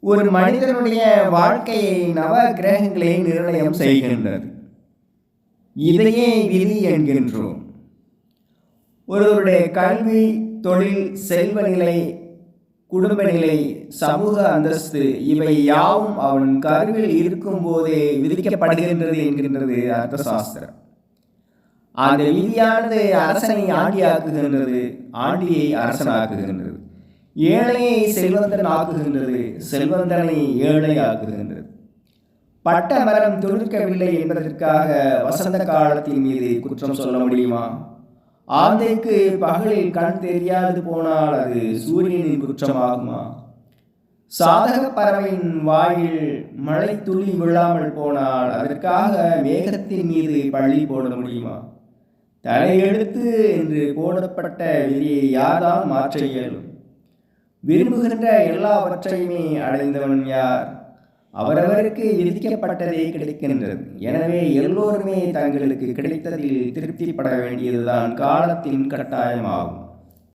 ஒரு மனிதனுடைய வாழ்க்கையை நவ கிரகங்களே நிர்ணயம் செய்கின்றது. இதையே விதி என்கின்றோம். ஒருவருடைய கல்வி, தொழில், செல்வ நிலை, குடும்ப நிலை, சமூக அந்தஸ்து இவை யாவும் அவன் கருவில் இருக்கும் போதே விதிக்கப்படுகின்றது என்கின்றது அர்த்த சாஸ்திரம். அந்த விதியானது அரசனை ஆண்டியாக்குகின்றது, ஆண்டியை அரசனாக்குகின்றது. ஏழையை செல்வந்தன் ஆக்குகின்றது, செல்வந்தனை ஏழை ஆக்குகின்றது. பட்ட மரம் துளிர்க்கவில்லை என்பதற்காக வசந்த காலத்தின் மீது குற்றம் சொல்ல முடியுமா? ஆந்தைக்கு பகலில் கண் தெரியாது போனால் அது சூரியனின் குற்றமாகுமா? சாதக பறவையின் வாயில் மழை துளி விழாமல் போனால் அதற்காக மேகத்தின் மீது பழி போட முடியுமா? தலையெழுத்து என்று போடப்பட்ட விதியை யார்தான் மாற்ற இயலும்? விரும்புகின்ற எல்லாவற்றையுமே அடைந்தவன் யார்? அவரவருக்கு விதிக்கப்பட்டதே கிடைக்கின்றது. எனவே எல்லோருமே தங்களுக்கு கிடைத்ததில் திருப்திப்பட வேண்டியதுதான் காலத்தின் கட்டாயமாகும்.